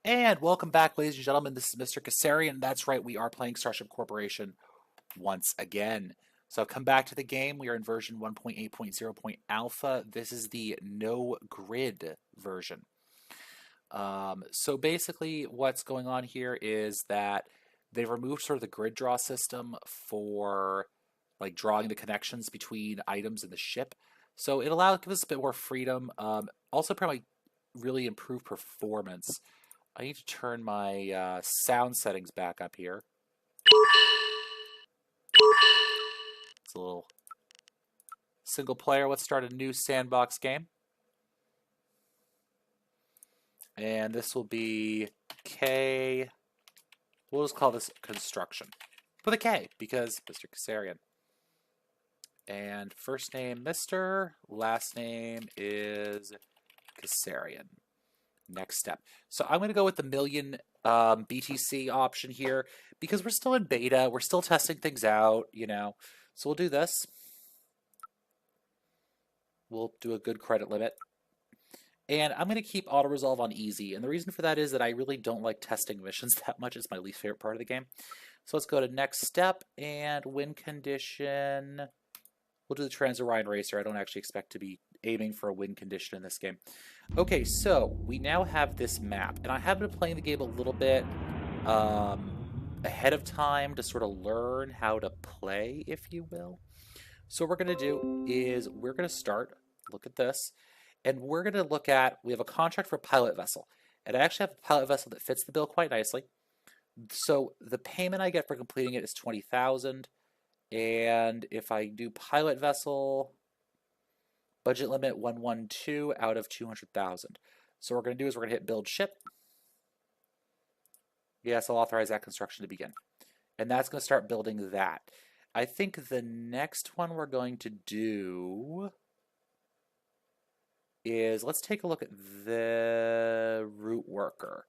And welcome back, ladies and gentlemen. This is Mr. Kasarian. That's right, we are playing Starship Corporation once again. So come back to the game. We are in version 1.8.0 This is the no grid version. So basically, what's going on here is that they've removed sort of the grid draw system for like drawing the connections between items in the ship. So it allows give us a bit more freedom. Also, probably really improve performance. I need to turn my sound settings back up here. It's a little single player. Let's start a new sandbox game. And this will be K. We'll just call this construction. With a K, because Mr. Kasarian. And first name Mr. Last name is Kasarian. Next step. So I'm going to go with the million BTC option here because we're still in beta. We're still testing things out, you know. So we'll do this. We'll do a good credit limit. And I'm going to keep auto resolve on easy. And the reason for that is that I really don't like testing missions that much. It's my least favorite part of the game. So let's go to next step and win condition. We'll do the Trans-Orion Racer. I don't actually expect to be aiming for a win condition in this game. Okay, so we now have this map. And I have been playing the game a little bit ahead of time to sort of learn how to play, if you will. So what we're going to do is we're going to start, look at this, and we're going to look at, we have a contract for a pilot vessel. And I actually have a pilot vessel that fits the bill quite nicely. So the payment I get for completing it is $20,000. And if I do pilot vessel, budget limit 112 out of 200,000. So what we're going to do is we're going to hit build ship. Yes, I'll authorize that construction to begin. And that's going to start building that. I think the next one we're going to do is, let's take a look at the route worker.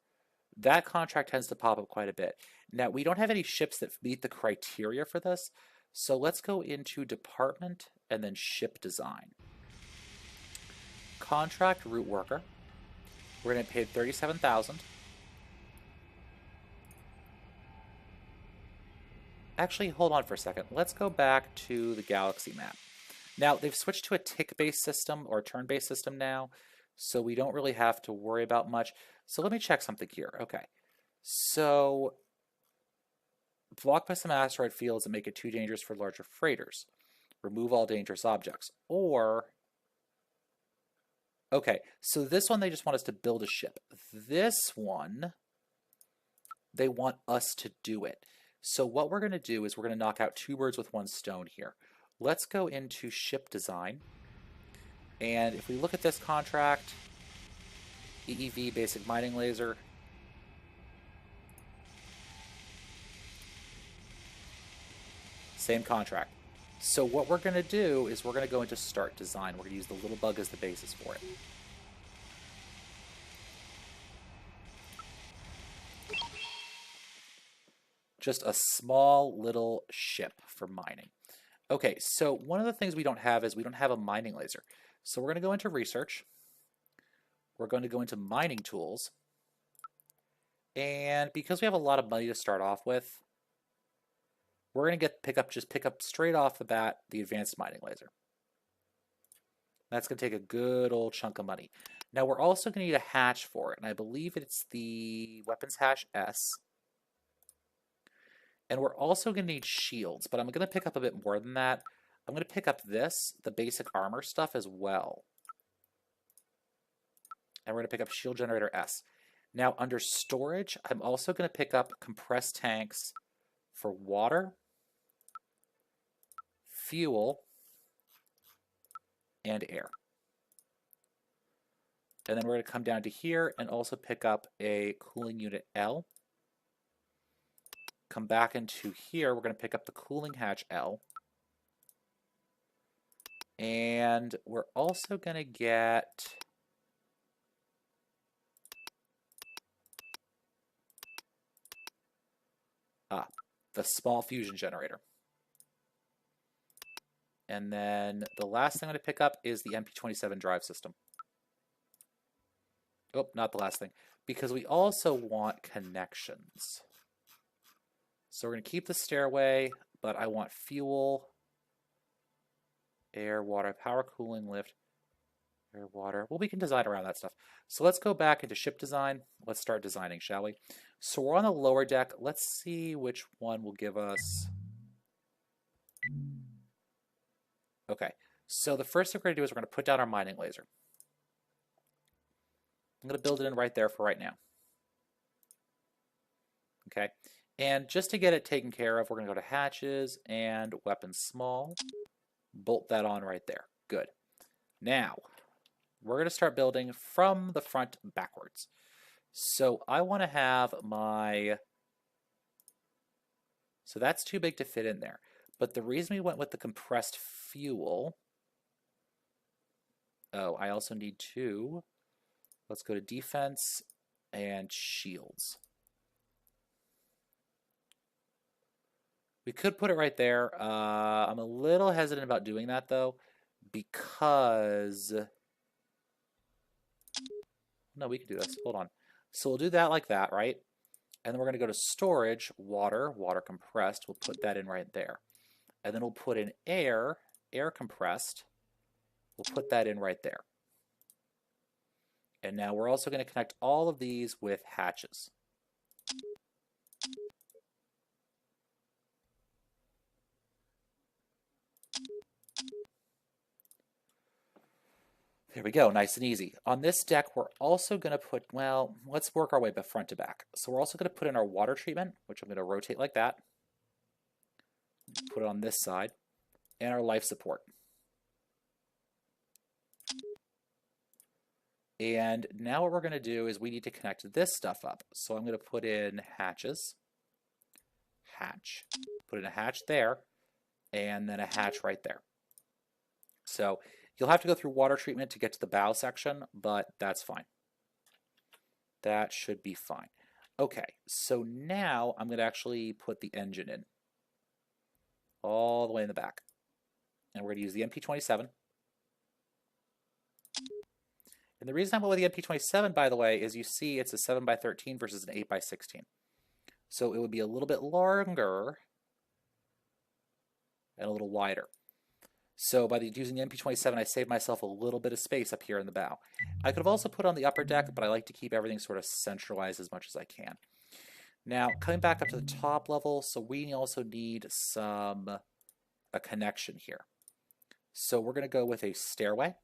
That contract tends to pop up quite a bit. Now, we don't have any ships that meet the criteria for this, so let's go into department and then ship design. Contract route worker. We're going to pay $37,000. Actually, hold on for a second. Let's go back to the galaxy map. Now, they've switched to a tick-based system or turn-based system now, so we don't really have to worry about much. So let me check something here. Okay. So block by some asteroid fields and make it too dangerous for larger freighters. Remove all dangerous objects. Or, okay, so this one they just want us to build a ship. This one, they want us to do it. So what we're going to do is we're going to knock out two birds with one stone here. Let's go into ship design. And if we look at this contract, EEV basic mining laser, same contract. So what we're going to do is we're going to go into start design. We're going to use the little bug as the basis for it. Just a small little ship for mining. Okay, so one of the things we don't have is we don't have a mining laser. So we're going to go into research. We're going to go into mining tools. And because we have a lot of money to start off with, we're going to pick up straight off the bat the advanced mining laser. That's going to take a good old chunk of money. Now we're also going to need a hatch for it, and I believe it's the weapons hatch S. And we're also going to need shields, but I'm going to pick up a bit more than that. I'm going to pick up this, the basic armor stuff as well. And we're going to pick up shield generator S. Now under storage, I'm also going to pick up compressed tanks for water, fuel, and air. And then we're going to come down to here and also pick up a cooling unit L. Come back into here, we're going to pick up the cooling hatch L. And we're also going to get the small fusion generator. And then the last thing I'm going to pick up is the MP27 drive system. Oh, not the last thing. Because we also want connections. So we're going to keep the stairway, but I want fuel, air, water, power, cooling, lift, air, water. Well, we can design around that stuff. So let's go back into ship design. Let's start designing, shall we? So we're on the lower deck. Let's see which one will give us... Okay, so the first thing we're going to do is we're going to put down our mining laser. I'm going to build it in right there for right now. Okay, and just to get it taken care of, we're going to go to hatches and weapons small. Bolt that on right there. Good. Now, we're going to start building from the front backwards. So I want to have my... So that's too big to fit in there. But the reason we went with the compressed fuel... Oh, I also need two. Let's go to defense and shields. We could put it right there. I'm a little hesitant about doing that, though, because... No, we can do this. Hold on. So we'll do that like that, right? And then we're going to go to storage, water, water compressed. We'll put that in right there. And then we'll put in air, air compressed. We'll put that in right there. And now we're also going to connect all of these with hatches. There we go, nice and easy. On this deck, we're also going to put, well, let's work our way from front to back. So we're also going to put in our water treatment, which I'm going to rotate like that. Put it on this side. And our life support. And now what we're going to do is we need to connect this stuff up. So I'm going to put in hatches. Hatch. Put in a hatch there. And then a hatch right there. So you'll have to go through water treatment to get to the bow section, but that's fine. That should be fine. Okay, so now I'm going to actually put the engine in. All the way in the back. And we're going to use the MP27. And the reason I went with the MP27, by the way, is you see it's a 7x13 versus an 8x16. So it would be a little bit longer and a little wider. So by using the MP27, I saved myself a little bit of space up here in the bow. I could have also put on the upper deck, but I like to keep everything sort of centralized as much as I can. Now, coming back up to the top level, so we also need a connection here. So we're going to go with a stairway.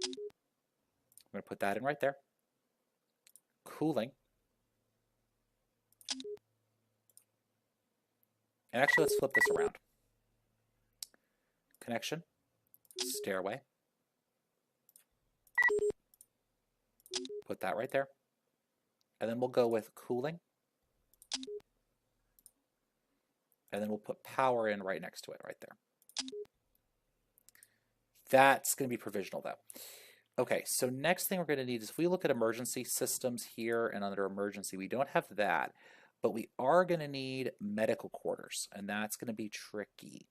I'm going to put that in right there. Cooling. And actually, let's flip this around. Connection. Stairway. Put that right there. And then we'll go with cooling. And then we'll put power in right next to it, right there. That's going to be provisional, though. Okay, so next thing we're going to need is if we look at emergency systems here and under emergency, we don't have that, but we are going to need medical quarters, and that's going to be tricky.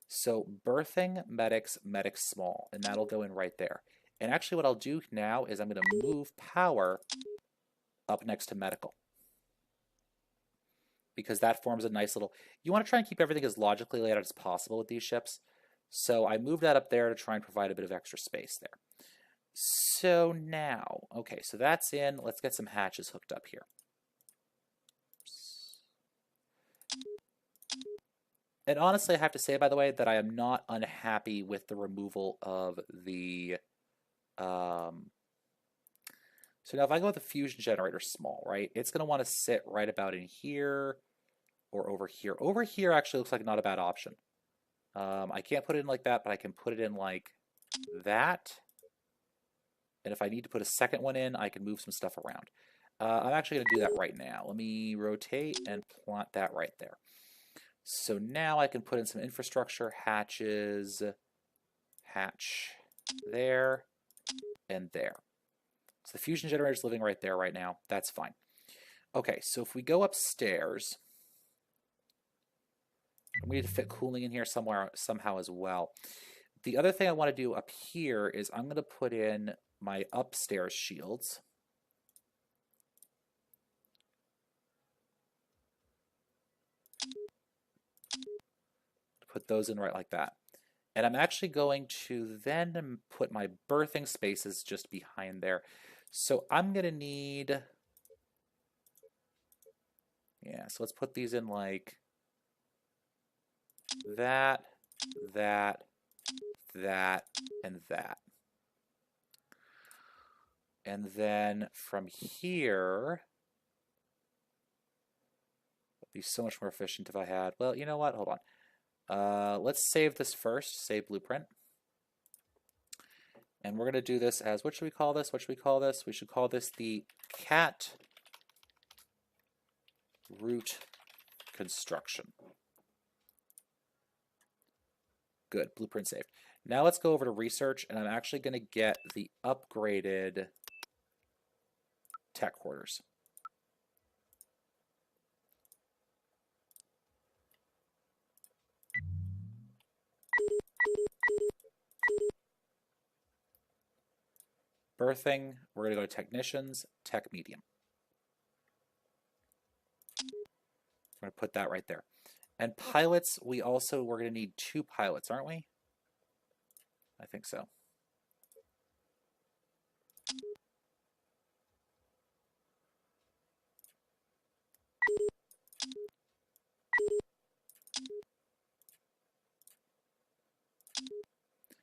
So birthing, medics, medics small, and that'll go in right there. And actually what I'll do now is I'm going to move power up next to medical, because that forms a nice little... You want to try and keep everything as logically laid out as possible with these ships. So I moved that up there to try and provide a bit of extra space there. So now, okay, so that's in. Let's get some hatches hooked up here. And honestly, I have to say, by the way, that I am not unhappy with the removal of the... So now if I go with the fusion generator small, right, it's going to want to sit right about in here or over here. Over here actually looks like not a bad option. I can't put it in like that, but I can put it in like that. And if I need to put a second one in, I can move some stuff around. I'm actually going to do that right now. Let me rotate and plant that right there. So now I can put in some infrastructure, hatches, hatch there, and there. So the fusion generator is living right there right now. That's fine. Okay, so if we go upstairs, we need to fit cooling in here somewhere, somehow as well. The other thing I want to do up here is I'm going to put in my upstairs shields. Put those in right like that. And I'm actually going to then put my birthing spaces just behind there. So I'm going to need, yeah, so let's put these in like that, that, that, and that. And then from here, it'd be so much more efficient if I had, well, you know what? Hold on. Let's save this first, save blueprint. And we're going to do this as, what should we call this? What should we call this? We should call this the cat root construction. Good, blueprint saved. Now let's go over to research, and I'm actually going to get the upgraded tech quarters. Birthing, we're going to go to technicians, tech medium. We're going to put that right there. And pilots, we're going to need 2 pilots, aren't we? I think so.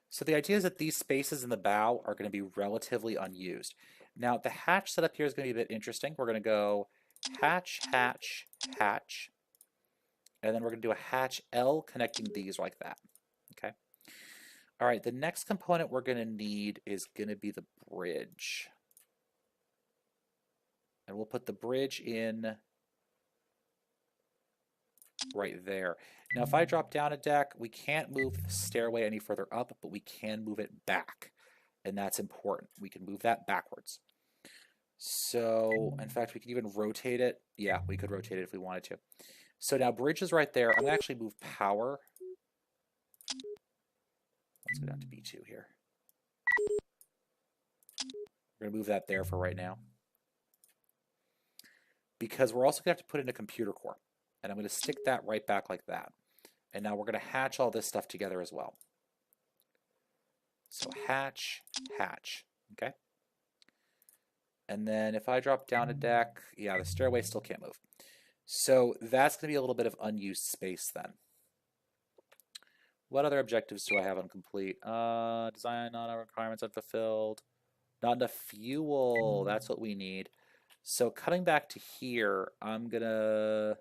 So the idea is that these spaces in the bow are going to be relatively unused. Now the hatch setup here is going to be a bit interesting. We're going to go hatch, hatch, hatch, and then we're going to do a hatch L connecting these like that. Okay. All right, the next component we're going to need is going to be the bridge. And we'll put the bridge in right there. Now, if I drop down a deck, we can't move the stairway any further up, but we can move it back. And that's important. We can move that backwards. So, in fact, we can even rotate it. Yeah, we could rotate it if we wanted to. So now bridge is right there. I'm going to actually move power. Let's go down to B2 here. We're going to move that there for right now. Because we're also going to have to put in a computer core. And I'm going to stick that right back like that. And now we're going to hatch all this stuff together as well. So hatch, hatch, okay? And then if I drop down a deck, yeah, the stairway still can't move. So that's going to be a little bit of unused space then. What other objectives do I have incomplete? Design, not our requirements unfulfilled. Not enough fuel, that's what we need. So coming back to here, I'm going to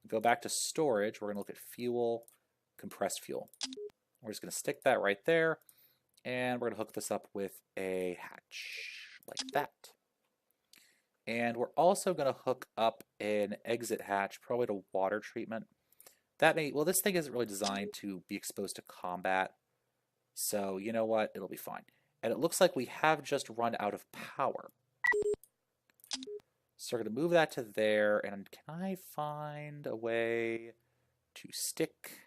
go back to storage. We're going to look at fuel, compressed fuel. We're just going to stick that right there, and we're going to hook this up with a hatch like that. And we're also going to hook up an exit hatch, probably to water treatment. That may, well, this thing isn't really designed to be exposed to combat, so you know what, it'll be fine. And it looks like we have just run out of power. So we're going to move that to there, and can I find a way to stick?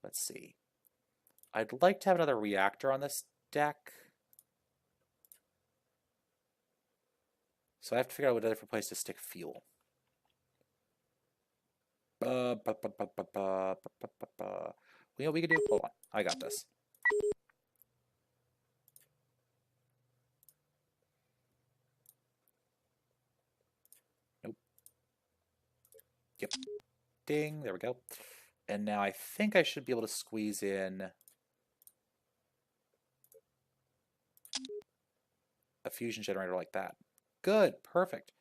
Let's see. I'd like to have another reactor on this deck. So I have to figure out a different place to stick fuel. You know what we can do? Hold on, I got this. Nope. Yep. Ding, there we go. And now I think I should be able to squeeze in a fusion generator like that. Good, perfect.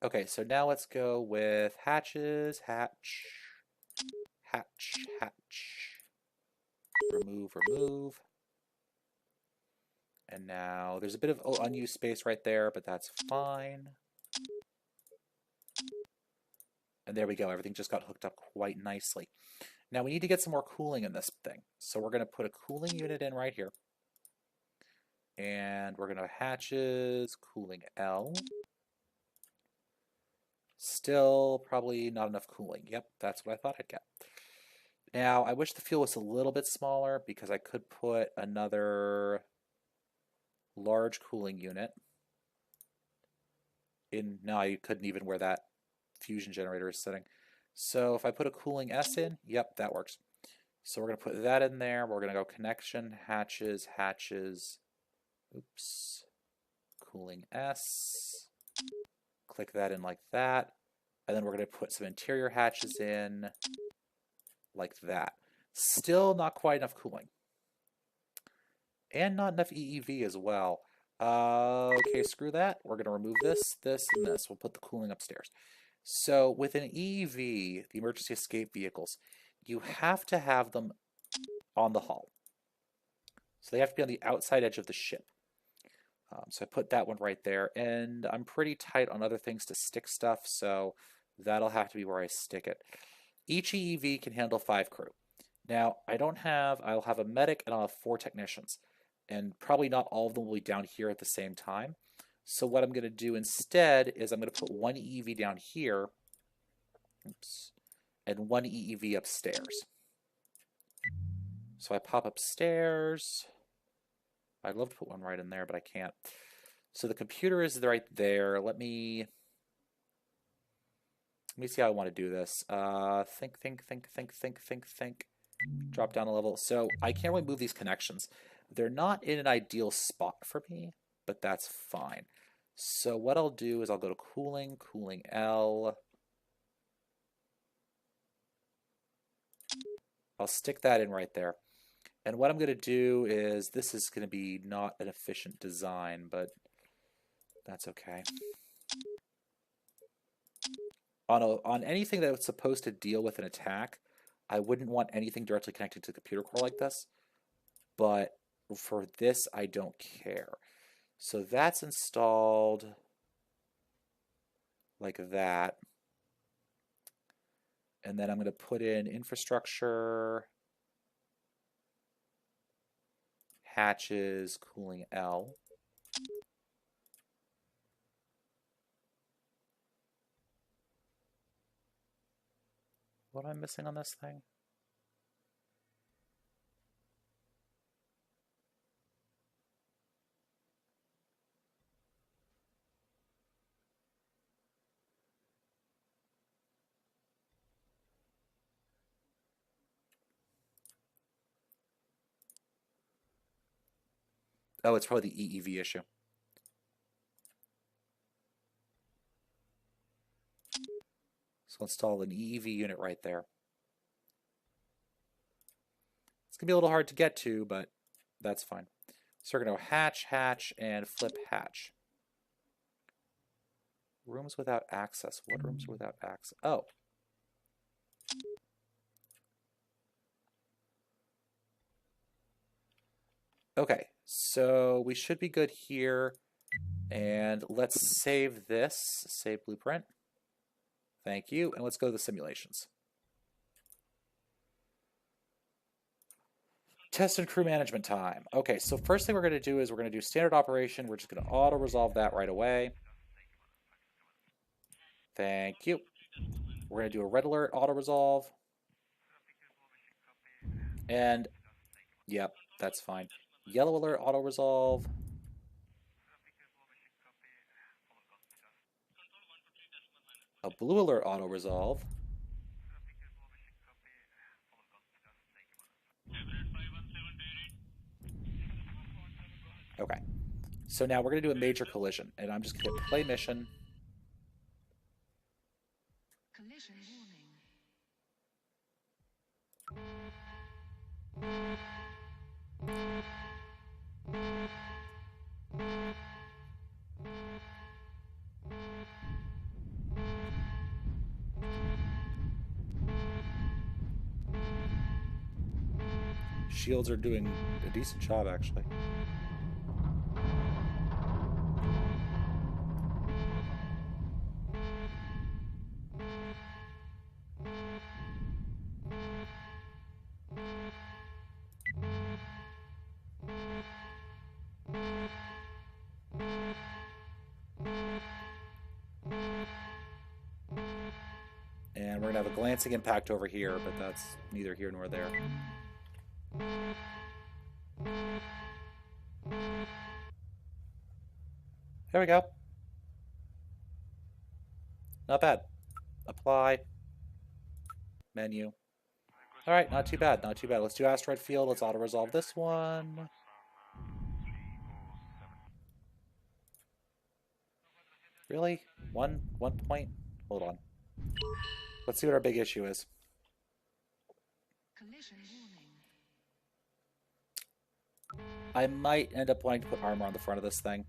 Okay, so now let's go with hatches, hatch, hatch, hatch. Remove, remove. And now there's a bit of unused space right there, but that's fine. And there we go, everything just got hooked up quite nicely. Now we need to get some more cooling in this thing. So we're going to put a cooling unit in right here. And we're going to hatches, cooling L. Still probably not enough cooling. Yep, that's what I thought I'd get. Now, I wish the fuel was a little bit smaller because I could put another large cooling unit in. No, you couldn't even where that fusion generator is sitting. So if I put a cooling S in, yep, that works. So we're going to put that in there. We're going to go connection, hatches, hatches. Oops. Cooling S. Click that in like that. And then we're going to put some interior hatches in like that. Still not quite enough cooling. And not enough EEV as well. Okay, screw that. We're going to remove this, this, and this. We'll put the cooling upstairs. So with an EEV, the emergency escape vehicles, you have to have them on the hull. So they have to be on the outside edge of the ship. So I put that one right there. And I'm pretty tight on other things to stick stuff, so that'll have to be where I stick it. Each EEV can handle 5 crew. Now, I'll have a medic and I'll have 4 technicians. And probably not all of them will be down here at the same time. So what I'm going to do instead is I'm going to put 1 EEV down here. Oops. And 1 EEV upstairs. So I pop upstairs. I'd love to put one right in there, but I can't. So the computer is right there. Let me see how I want to do this. Think. Drop down a level. So I can't really move these connections. They're not in an ideal spot for me, but that's fine. So what I'll do is I'll go to cooling, cooling L. I'll stick that in right there. And what I'm going to do is, this is going to be not an efficient design, but that's okay. On anything that was supposed to deal with an attack, I wouldn't want anything directly connected to the computer core like this. But for this, I don't care. So that's installed like that. And then I'm going to put in infrastructure, hatches, cooling L. What am I missing on this thing? Oh, it's probably the EEV issue. So I'll install an EEV unit right there. It's going to be a little hard to get to, but that's fine. So we're going to go hatch, hatch, and flip hatch. Rooms without access. What rooms are without access? Oh. Okay, so we should be good here. And let's save this. Save blueprint. Thank you. And let's go to the simulations. Test and crew management time. Okay, so first thing we're going to do is we're going to do standard operation. We're just going to auto-resolve that right away. Thank you. We're going to do a red alert auto-resolve. And, yep, that's fine. Yellow alert auto-resolve. A blue alert auto-resolve. Okay. So now we're going to do a major collision, and I'm just going to hit play mission. Collision warning. Shields are doing a decent job, actually. And we're going to have a glancing impact over here, but that's neither here nor there. There we go. Not bad. Apply. Menu. Alright, not too bad, not too bad. Let's do asteroid field. Let's auto-resolve this one. Really? One point? Hold on. Let's see what our big issue is. Collision warning. I might end up wanting to put armor on the front of this thing.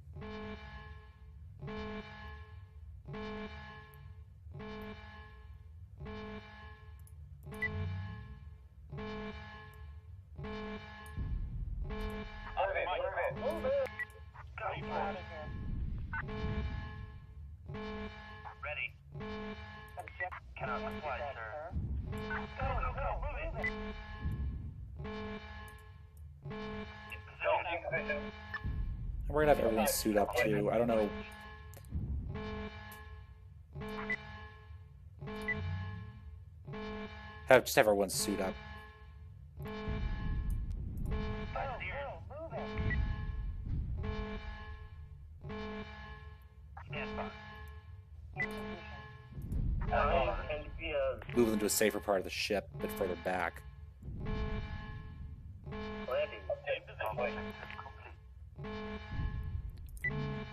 Ready. Cannot supply, sir. Go, move it. In position. We're gonna have everyone suit up too. I don't know. Just have everyone suit up. Move them to a safer part of the ship, a bit further back.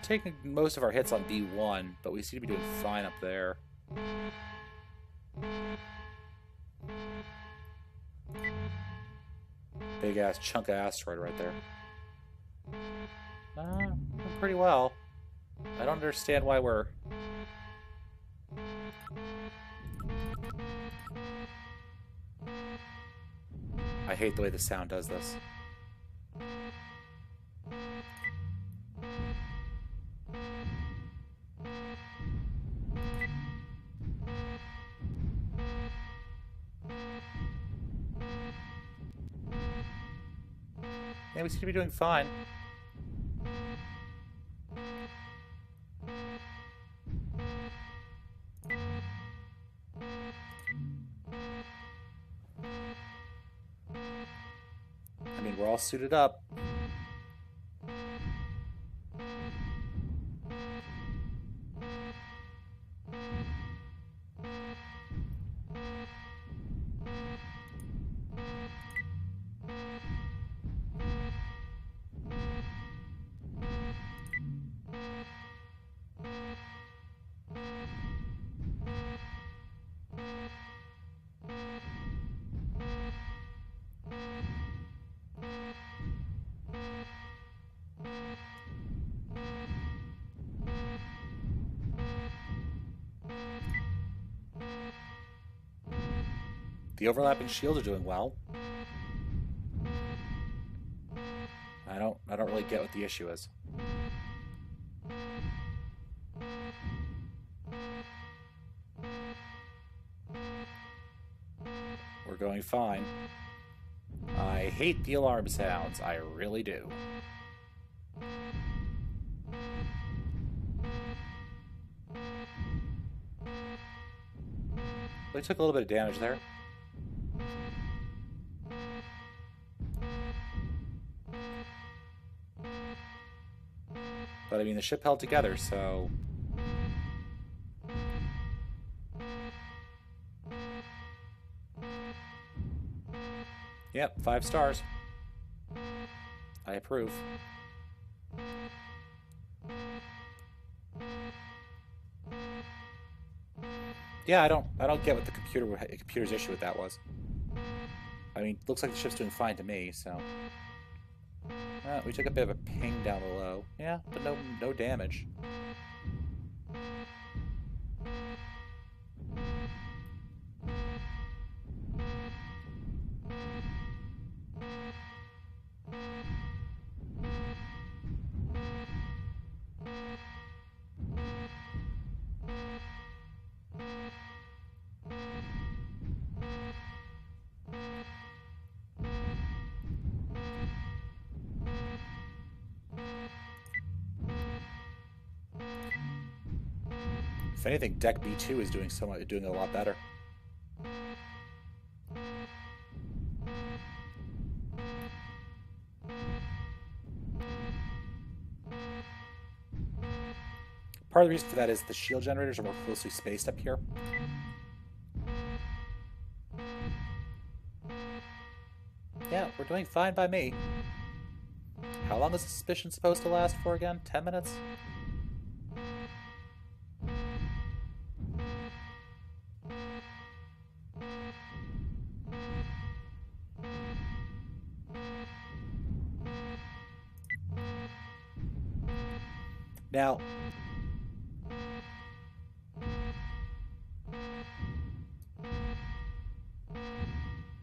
Taking most of our hits on D1, but we seem to be doing fine up there. Big ass chunk of asteroid right there. Pretty well. I don't understand why we're... I hate the way the sound does this. Yeah, we seem to be doing fine. I mean, we're all suited up. The overlapping shields are doing well. I don't really get what the issue is. We're going fine. I hate the alarm sounds. I really do. They took a little bit of damage there. But I mean, the ship held together, so... Yep, 5 stars. I approve. Yeah, I don't get what the computer's issue with that was. I mean, looks like the ship's doing fine to me, so... we took a bit of a ping down below. Yeah, but no damage. If anything, Deck B2 is doing a lot better. Part of the reason for that is the shield generators are more closely spaced up here. Yeah, we're doing fine by me. How long is the suspicion supposed to last for again? 10 minutes? Now,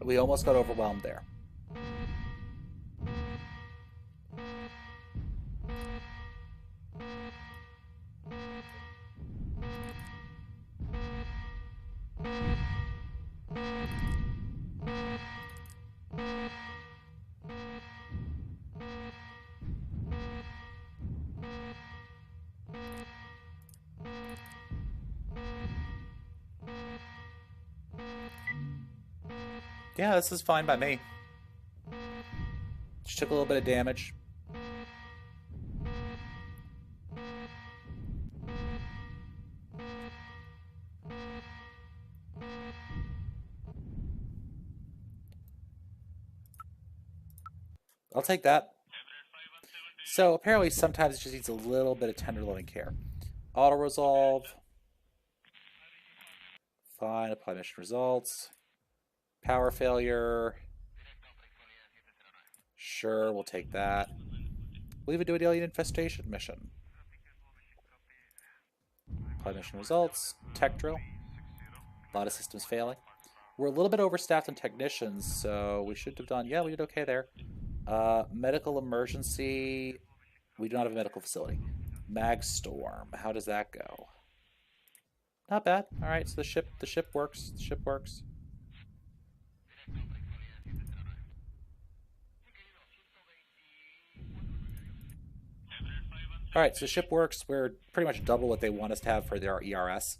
we almost got overwhelmed there. Yeah, this is fine by me. Just took a little bit of damage. I'll take that. So apparently sometimes it just needs a little bit of tender loving care. Auto resolve. Fine, apply mission results. Power failure. Sure, we'll take that. We'll even do an alien infestation mission. Apply mission results. Tech drill. A lot of systems failing. We're a little bit overstaffed in technicians, so we should have done... Yeah, we did okay there. Medical emergency. We do not have a medical facility. Mag storm. How does that go? Not bad. All right, so the ship works. The ship works. All right, so the ship works. We're pretty much double what they want us to have for their ERS.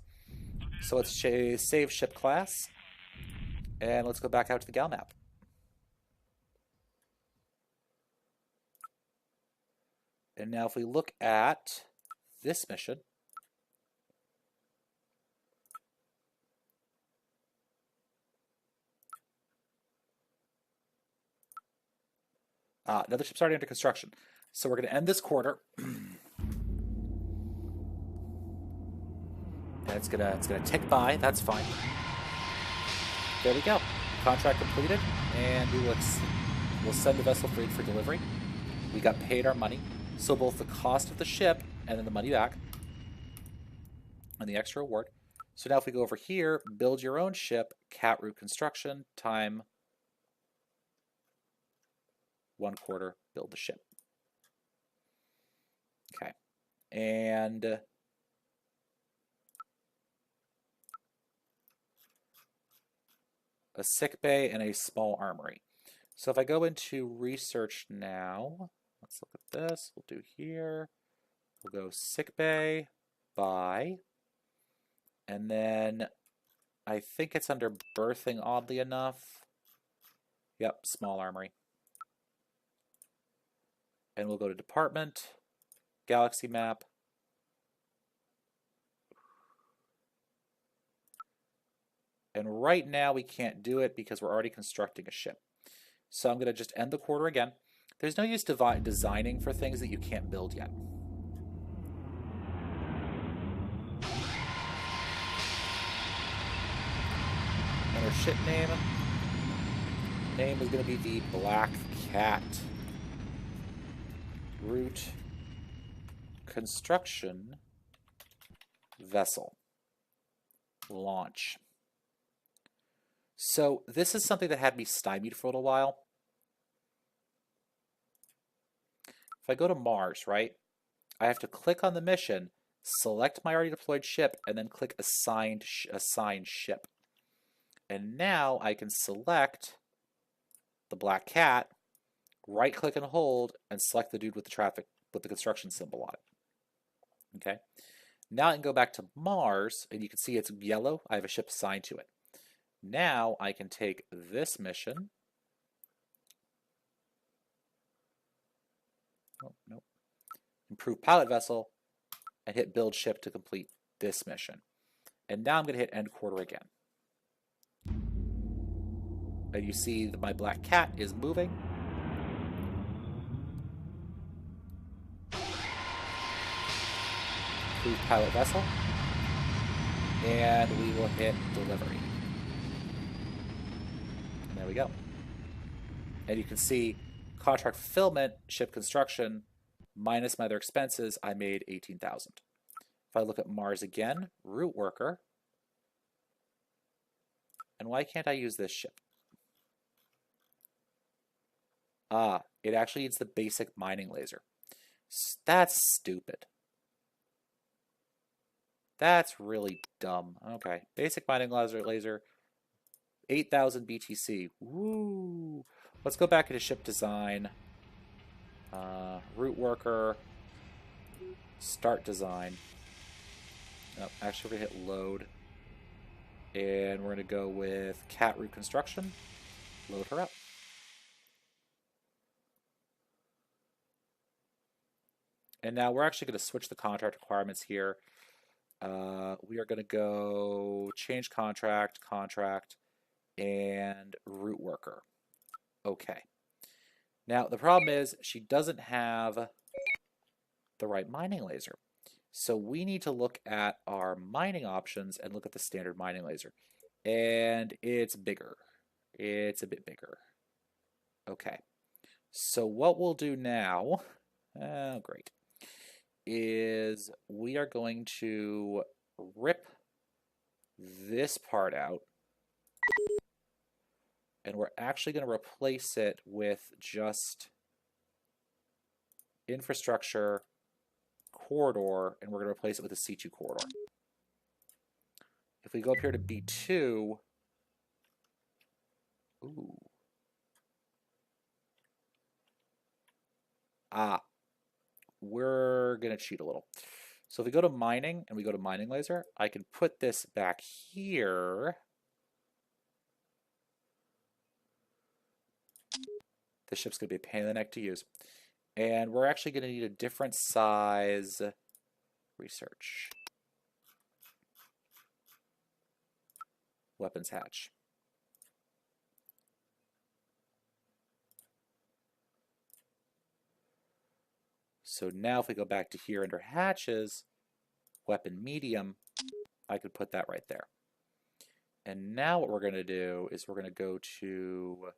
So let's save ship class, and let's go back out to the gal map. And now if we look at this mission, another ship's already under construction. So we're going to end this quarter. And it's gonna tick by. That's fine. There we go. Contract completed, and we'll send the vessel free for delivery. We got paid our money, so both the cost of the ship and then the money back, and the extra reward. So now if we go over here, build your own ship, cat root construction, time 1 quarter, build the ship. Okay, and a sick bay and a small armory. So if I go into research now, let's look at this. We'll do here. We'll go sick bay, buy, and then I think it's under berthing, oddly enough. Yep, small armory. And we'll go to department, galaxy map. And right now we can't do it because we're already constructing a ship. So I'm going to just end the quarter again. There's no use designing for things that you can't build yet. And our ship name is going to be the Black Cat. Route construction vessel. Launch. So this is something that had me stymied for a little while. If I go to Mars, right, I have to click on the mission, select my already deployed ship, and then click assign ship. And now I can select the Black Cat, right click and hold, and select the dude with the construction symbol on it. Okay. Now I can go back to Mars, and you can see it's yellow. I have a ship assigned to it. Now I can take this mission. Oh, nope. Improve pilot vessel, and hit build ship to complete this mission. And now I'm going to hit end quarter again. And you see that my black cat is moving. Approved pilot vessel. And we will hit delivery. And there we go. And you can see contract fulfillment, ship construction, minus my other expenses, I made 18,000. If I look at Mars again, route worker. And why can't I use this ship? Ah, it actually needs the basic mining laser. That's stupid. That's really dumb. Okay, basic mining laser, 8,000 BTC. Woo! Let's go back into ship design. Route worker. Start design. Oh, actually, we're going to hit load. And we're going to go with cat route construction. Load her up. And now we're actually going to switch the contract requirements here. We are going to go change contract, and route worker. Okay. Now, the problem is she doesn't have the right mining laser. So we need to look at our mining options and look at the standard mining laser. And it's bigger. It's a bit bigger. Okay. So what we'll do now, oh great, is we are going to rip this part out. And we're actually going to replace it with just infrastructure corridor, and we're going to replace it with a C2 corridor. If we go up here to B2, ooh. We're going to cheat a little. So if we go to mining and we go to mining laser, I can put this back here. This ship's going to be a pain in the neck to use. And we're actually going to need a different size research. Weapons hatch. So now if we go back to here under hatches, weapon medium, I could put that right there. And now what we're going to do is we're going to go to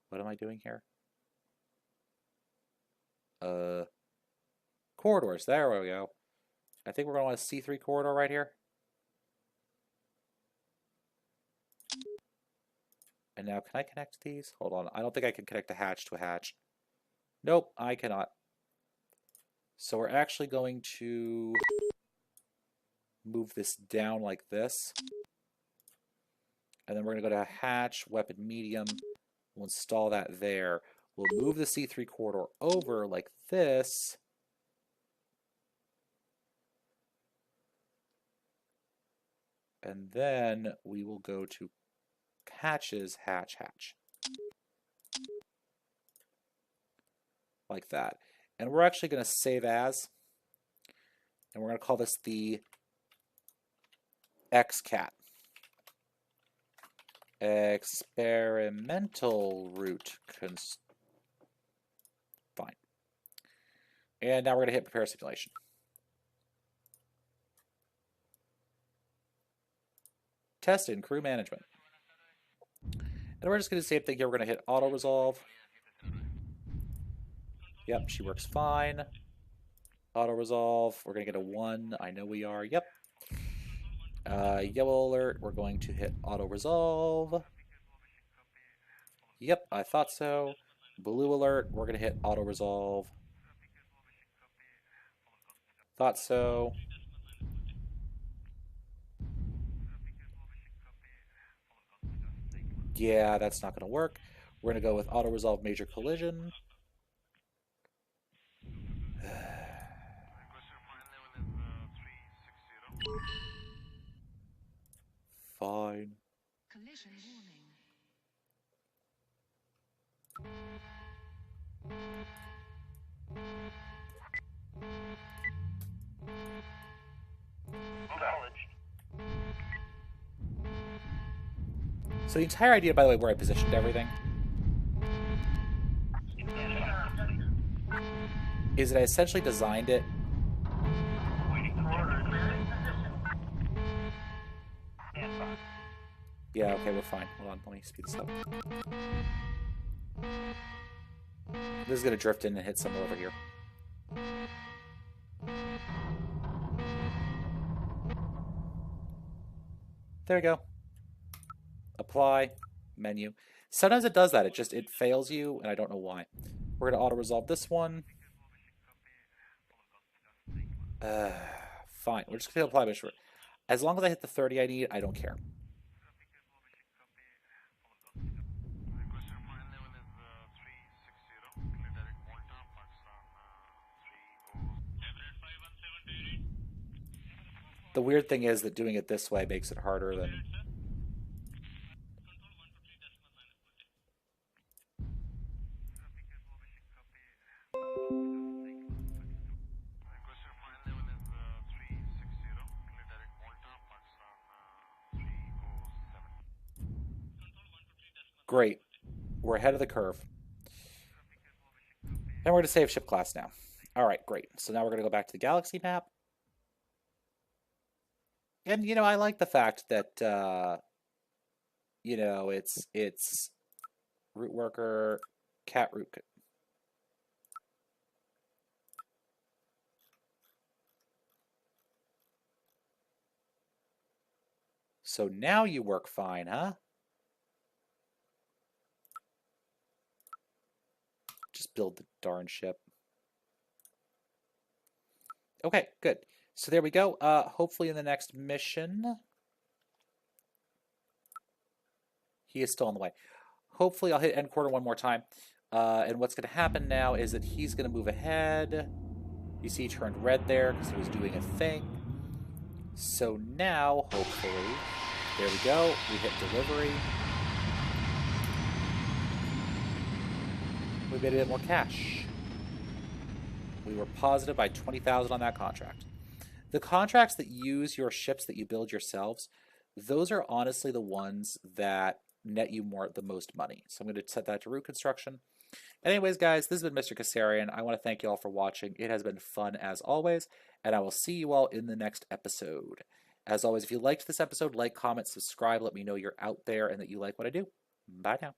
what am I doing here? Corridors. There we go. I think we're going to want a C3 corridor right here. And now can I connect these? Hold on. I don't think I can connect a hatch to a hatch. Nope, I cannot. So we're actually going to move this down like this. And then we're going to go to hatch, weapon medium. We'll install that there. We'll move the C3 corridor over like this. And then we will go to hatches, hatch. Like that. And we're actually going to save as. And we're going to call this the XCAT. Experimental route fine. And now we're going to hit prepare simulation. Test and crew management. And we're just going to do the same thing here. We're going to hit auto resolve. Yep, she works fine. Auto resolve. We're going to get a 1. I know we are. Yep. Yellow alert. We're going to hit auto resolve. Yep, I thought so. Blue alert. We're going to hit auto resolve. Thought so. Yeah, that's not going to work. We're going to go with auto resolve major collision. Fine. Collision warning. So the entire idea, by the way, where I positioned everything, is that I essentially designed it. Waiting for orders. Stand by. Yeah, okay, we're fine. Hold on, let me speed this up. This is going to drift in and hit somewhere over here. There we go. Apply, menu. Sometimes it does that. It fails you, and I don't know why. We're going to auto-resolve this one. Fine. We're just going to apply mission. As long as I hit the 30 I need, I don't care. The weird thing is that doing it this way makes it harder than... Great. We're ahead of the curve. And we're going to save ship class now. All right, great. So now we're going to go back to the galaxy map. And, you know, I like the fact that, you know, it's root worker, cat root. So now you work fine, huh? Just build the darn ship. Okay, good. So there we go. Hopefully in the next mission, he is still on the way. Hopefully I'll hit end quarter one more time. And what's going to happen now is that he's going to move ahead. You see he turned red there because he was doing a thing. So now, hopefully, there we go. We hit delivery. We made a bit more cash. We were positive by 20,000 on that contract. The contracts that use your ships that you build yourselves, those are honestly the ones that net you the most money. So I'm going to set that to root construction. Anyways, guys, this has been Mr. Kassarian. I want to thank you all for watching. It has been fun as always, and I will see you all in the next episode. As always, if you liked this episode, like, comment, subscribe. Let me know you're out there and that you like what I do. Bye now.